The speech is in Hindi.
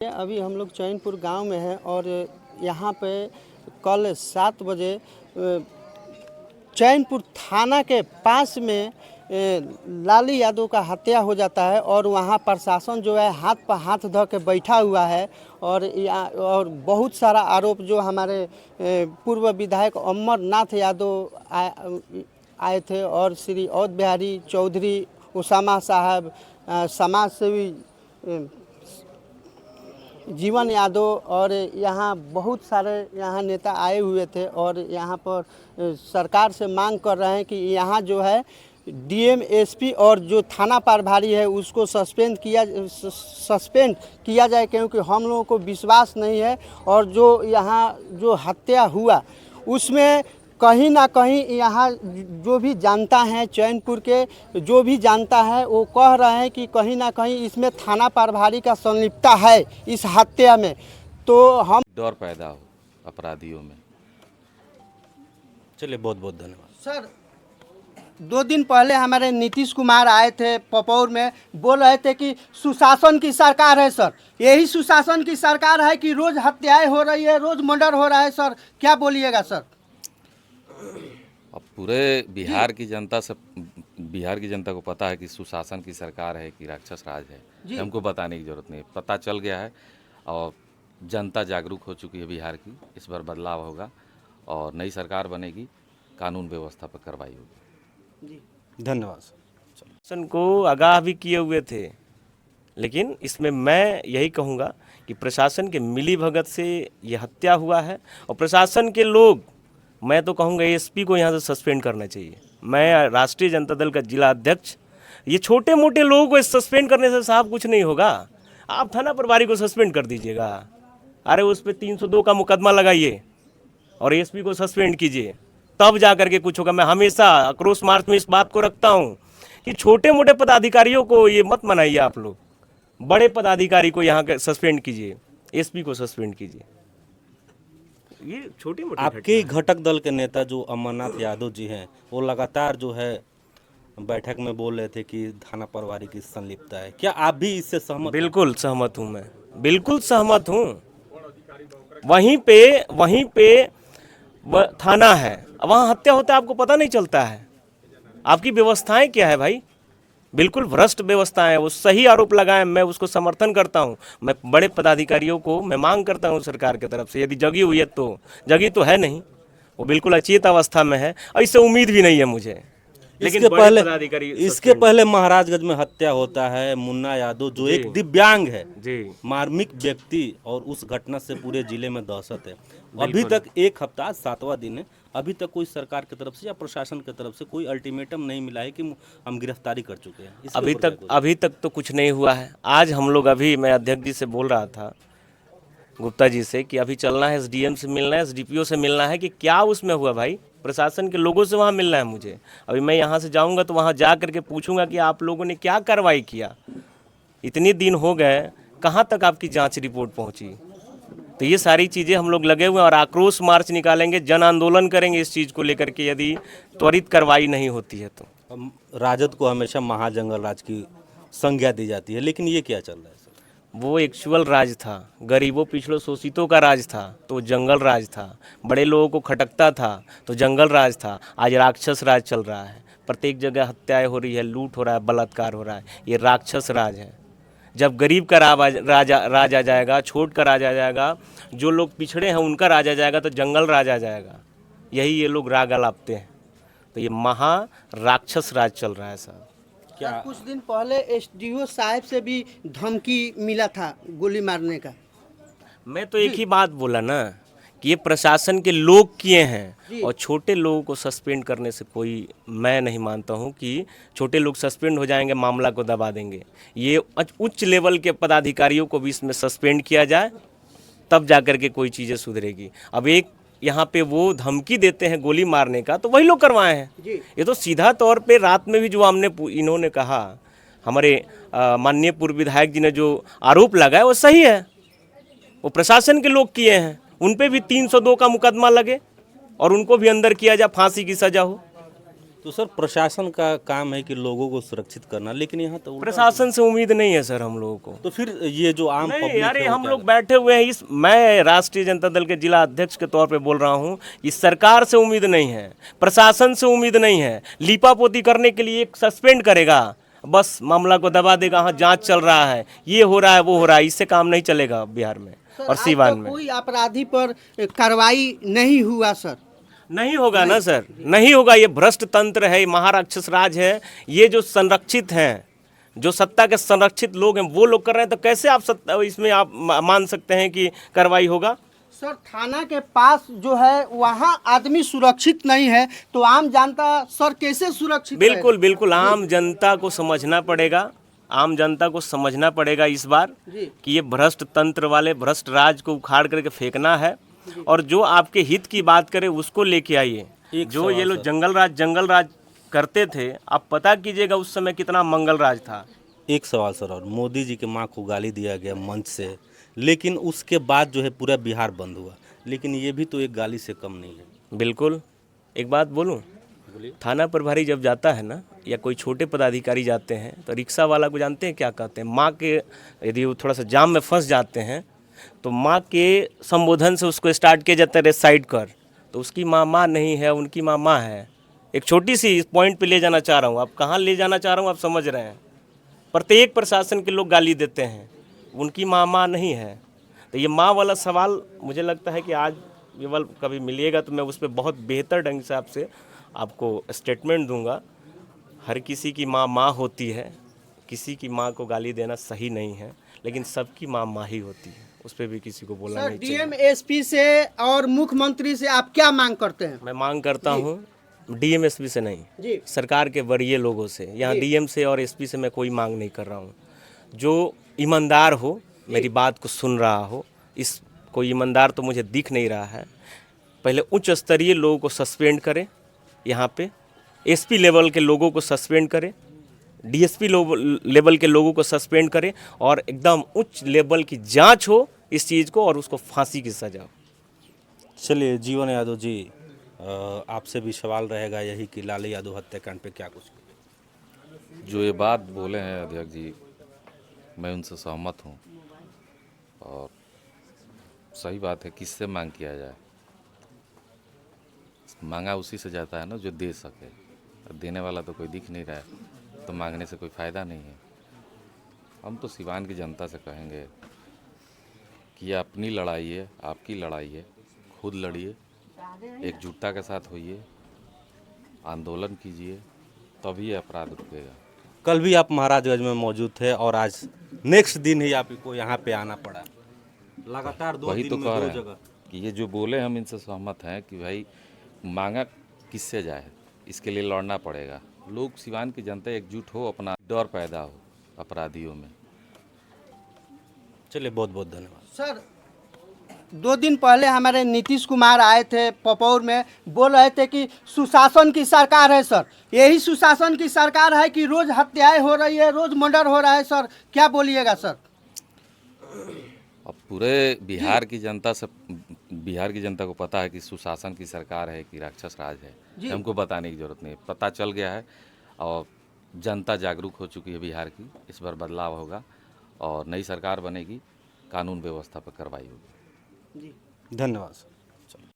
अभी हम लोग चैनपुर गांव में हैं और यहाँ पे कल 7 बजे चैनपुर थाना के पास में लाली यादव का हत्या हो जाता है और वहाँ प्रशासन जो है हाथ पर हाथ धो के बैठा हुआ है और बहुत सारा आरोप जो हमारे पूर्व विधायक अमरनाथ यादव आए थे और श्री अवध बिहारी चौधरी उसामा साहब समाज सेवी जीवन यादव और यहाँ बहुत सारे यहाँ नेता आए हुए थे और यहाँ पर सरकार से मांग कर रहे हैं कि यहाँ जो है डीएम एसपी और जो थाना प्रभारी है उसको सस्पेंड किया जाए, क्योंकि हम लोगों को विश्वास नहीं है। और जो यहाँ जो हत्या हुआ उसमें कहीं ना कहीं यहाँ जो भी जानता है चैनपुर के जो भी जानता है वो कह रहे हैं कि कहीं ना कहीं इसमें थाना प्रभारी का संलिप्तता है इस हत्या में। तो हम डर पैदा हो अपराधियों में। चलिए बहुत बहुत धन्यवाद सर। 2 दिन पहले हमारे नीतीश कुमार आए थे पपौर में, बोल रहे थे कि सुशासन की सरकार है। सर यही सुशासन की सरकार है कि रोज़ हत्याएं हो रही है, रोज़ मर्डर हो रहा है। सर क्या बोलिएगा सर? अब पूरे बिहार की जनता को पता है कि सुशासन की सरकार है कि राक्षस राज है। हमको बताने की जरूरत नहीं, पता चल गया है और जनता जागरूक हो चुकी है बिहार की। इस बार बदलाव होगा और नई सरकार बनेगी, कानून व्यवस्था पर कार्रवाई होगी। धन्यवाद सर। प्रशासन को आगाह भी किए हुए थे, लेकिन इसमें मैं यही कहूँगा कि प्रशासन के मिलीभगत से ये हत्या हुआ है और प्रशासन के लोग, मैं तो कहूँगा एसपी को यहाँ से सस्पेंड करना चाहिए। मैं राष्ट्रीय जनता दल का जिला अध्यक्ष, ये छोटे मोटे लोगों को सस्पेंड करने से साहब कुछ नहीं होगा। आप थाना प्रभारी को सस्पेंड कर दीजिएगा, अरे उस पर 302 का मुकदमा लगाइए और एसपी को सस्पेंड कीजिए, तब जा करके कुछ होगा। मैं हमेशा आक्रोश मार्च में इस बात को रखता हूँ कि छोटे मोटे पदाधिकारियों को ये मत मनाइए, आप लोग बड़े पदाधिकारी को यहाँ सस्पेंड कीजिए, एसपी को सस्पेंड कीजिए। ये छोटी मोटी आपके घटक दल के नेता जो अमरनाथ यादव जी हैं, वो लगातार जो है बैठक में बोल रहे थे कि थाना प्रभारी की संलिप्तता है। क्या आप भी इससे सहमत? बिल्कुल सहमत हूँ, मैं बिल्कुल सहमत हूँ। वहीं पे थाना है, वहाँ हत्या होता है, आपको पता नहीं चलता है। आपकी व्यवस्थाएं क्या है भाई? बिल्कुल भ्रष्ट व्यवस्थाएं। वो सही आरोप लगाएं, मैं उसको समर्थन करता हूं। मैं बड़े पदाधिकारियों को मैं मांग करता हूं सरकार की तरफ से, यदि जगी हुई है तो, जगी तो है नहीं, वो बिल्कुल अचेत अवस्था में है, इससे उम्मीद भी नहीं है मुझे। लेकिन इसके पहले महाराजगंज में हत्या होता है मुन्ना यादव, जो एक दिव्यांग है जी, मार्मिक व्यक्ति, और उस घटना से पूरे जिले में दहशत है। अभी तक 1 हफ्ता 7वां दिन है, अभी तक कोई सरकार की तरफ से या प्रशासन की तरफ से कोई अल्टीमेटम नहीं मिला है कि हम गिरफ्तारी कर चुके हैं। अभी तक तो कुछ नहीं हुआ है। आज हम लोग मैं अध्यक्ष जी से बोल रहा था, गुप्ता जी से, कि अभी चलना है, एसडीएम से मिलना है, एसडीपीओ से मिलना है कि क्या उसमें हुआ भाई। प्रशासन के लोगों से वहाँ मिलना है मुझे। अभी मैं यहाँ से जाऊँगा तो वहाँ जा करके पूछूंगा कि आप लोगों ने क्या कार्रवाई किया, इतने दिन हो गए, कहाँ तक आपकी जांच रिपोर्ट पहुँची। तो ये सारी चीज़ें हम लोग लगे हुए हैं और आक्रोश मार्च निकालेंगे, जन आंदोलन करेंगे इस चीज़ को लेकर के, यदि त्वरित कार्रवाई नहीं होती है तो। राजद को हमेशा महाजंगल राज की संज्ञा दी जाती है, लेकिन ये क्या चल रहा है? वो एक्चुअल राज था, गरीबों पिछड़ों शोषितों का राज था तो जंगल राज था, बड़े लोगों को खटकता था तो जंगल राज था। आज राक्षस राज चल रहा है, प्रत्येक जगह हत्याएं हो रही है, लूट हो रहा है, बलात्कार हो रहा है, ये राक्षस राज है। जब गरीब का राज आ जाएगा, छोट का राज आ जाएगा, जो लोग पिछड़े हैं उनका राज आ जाएगा, तो जंगल राज आ जाएगा। यही ये लोग राग अलापते हैं, तो ये महा राक्षस राज चल रहा है साहब। क्या कुछ दिन पहले एसडीओ साहब से भी धमकी मिला था गोली मारने का? मैं तो एक ही बात बोला ना कि ये प्रशासन के लोग किए हैं और छोटे लोगों को सस्पेंड करने से कोई, मैं नहीं मानता हूं कि छोटे लोग सस्पेंड हो जाएंगे मामला को दबा देंगे। ये उच्च लेवल के पदाधिकारियों को भी इसमें सस्पेंड किया जाए, तब जाकर के कोई चीज़ें सुधरेगी। अब एक यहाँ पे वो धमकी देते हैं गोली मारने का, तो वही लोग करवाए हैं। ये तो सीधा तौर पे रात में भी जो इन्होंने कहा, हमारे माननीय पूर्व विधायक जी ने जो आरोप लगाया वो सही है, वो प्रशासन के लोग किए हैं। उन पे भी 302 का मुकदमा लगे और उनको भी अंदर किया जाए, फांसी की सजा हो। तो सर प्रशासन का काम है कि लोगों को सुरक्षित करना, लेकिन यहाँ तो उल्टा। प्रशासन से उम्मीद नहीं है सर हम लोगों को। तो फिर ये जो आम नहीं, पब्लिक अरे है वो हम क्या लोग बैठे हुए हैं मैं राष्ट्रीय जनता दल के जिला अध्यक्ष के तौर पे बोल रहा हूँ, इस सरकार से उम्मीद नहीं है, प्रशासन से उम्मीद नहीं है। लीपापोती करने के लिए एक सस्पेंड करेगा, बस मामला को दबा देगा, हाँ जांच चल रहा है, ये हो रहा है, वो हो रहा है, इससे काम नहीं चलेगा बिहार में और सीवान में। कोई अपराधी पर कार्रवाई नहीं हुआ सर। नहीं होगा ना सर, नहीं होगा। ये भ्रष्ट तंत्र है, ये महाराक्षस राज है। ये जो संरक्षित हैं, जो सत्ता के संरक्षित लोग हैं, वो लोग कर रहे हैं, तो कैसे आप सत्ता इसमें आप मान सकते हैं कि कार्रवाई होगा? सर थाना के पास जो है वहाँ आदमी सुरक्षित नहीं है, तो आम जनता सर कैसे सुरक्षित बिल्कुल बिल्कुल, आम जनता को समझना पड़ेगा, आम जनता को समझना पड़ेगा इस बार जी। कि ये भ्रष्ट तंत्र वाले भ्रष्ट राज को उखाड़ करके फेंकना है, और जो आपके हित की बात करे उसको लेके आइए। जो ये लोग जंगल राज करते थे, आप पता कीजिएगा उस समय कितना मंगल राज था। एक सवाल सर, और मोदी जी के माँ को गाली दिया गया मंच से, लेकिन उसके बाद जो है पूरा बिहार बंद हुआ, लेकिन ये भी तो एक गाली से कम नहीं है। बिल्कुल। एक बात बोलूं, थाना प्रभारी जब जाता है ना, या कोई छोटे पदाधिकारी जाते हैं, तो रिक्शा वाला को जानते हैं क्या कहते हैं? माँ के, यदि वो थोड़ा सा जाम में फंस जाते हैं तो माँ के संबोधन से उसको स्टार्ट किया जाता है साइड कर, तो उसकी माँ नहीं है, उनकी माँ है। एक छोटी सी इस पॉइंट पे ले जाना चाह रहा हूँ, आप कहाँ ले जाना चाह रहा हूँ आप समझ रहे हैं। प्रत्येक प्रशासन के लोग गाली देते हैं, उनकी माँ नहीं है। तो ये माँ वाला सवाल मुझे लगता है कि आज केवल कभी मिलिएगा तो मैं उस पर बहुत बेहतर ढंग से आपको स्टेटमेंट दूंगा। हर किसी की माँ होती है, किसी की माँ को गाली देना सही नहीं है, लेकिन सबकी माँ ही होती है, उस पर भी किसी को बोलना सर नहीं चाहिए। डीएम एसपी से और मुख्यमंत्री से आप क्या मांग करते हैं? मैं मांग करता हूँ डीएम एसपी से नहीं, जी। सरकार के वरीय लोगों से। यहाँ डीएम से और एसपी से मैं कोई मांग नहीं कर रहा हूँ। जो ईमानदार हो, मेरी बात को सुन रहा हो, इस कोई ईमानदार तो मुझे दिख नहीं रहा है, पहले उच्च स्तरीय लोगों को सस्पेंड करें, यहाँ पे एसपी लेवल के लोगों को सस्पेंड करें, डीएसपी लेवल के लोगों को सस्पेंड करें, और एकदम उच्च लेवल की जांच हो इस चीज़ को, और उसको फांसी की सजा हो। चलिए जीवन यादव जी, आपसे भी सवाल रहेगा यही कि लालू यादव हत्याकांड पे क्या कुछ। जो ये बात बोले हैं अध्यक्ष जी, मैं उनसे सहमत हूँ, और सही बात है। किससे मांग किया जाए? मांगा उसी से जाता है ना जो दे सके, देने वाला तो कोई दिख नहीं रहा है, तो मांगने से कोई फ़ायदा नहीं है। हम तो सीवान की जनता से कहेंगे कि ये अपनी लड़ाई है, आपकी लड़ाई है, खुद लड़िए, एकजुटता के साथ होइए, आंदोलन कीजिए, तभी ये अपराध रुकेगा। कल भी आप महाराजगंज में मौजूद थे, और आज नेक्स्ट दिन ही आपको यहाँ पे आना पड़ा, लगातार 2 वही दिन तो में कह 2 रहे हैं जगह। कि ये जो बोले हम इनसे सहमत हैं कि भाई मांगा किससे जाए, इसके लिए लड़ना पड़ेगा। लोग, सीवान की जनता एकजुट हो, अपना डर पैदा हो अपराधियों में। चलिए बहुत बहुत धन्यवाद सर 2 दिन पहले हमारे नीतीश कुमार आए थे पपौर में, बोल रहे थे कि सुशासन की सरकार है। सर यही सुशासन की सरकार है कि रोज हत्याएं हो रही है, रोज मर्डर हो रहा है? सर क्या बोलिएगा सर? अब पूरे बिहार की जनता को पता है कि सुशासन की सरकार है कि राक्षस राज है। हमको बताने की जरूरत नहीं है, पता चल गया है, और जनता जागरूक हो चुकी है बिहार की। इस बार बदलाव होगा और नई सरकार बनेगी, कानून व्यवस्था पर कार्रवाई होगी। धन्यवाद।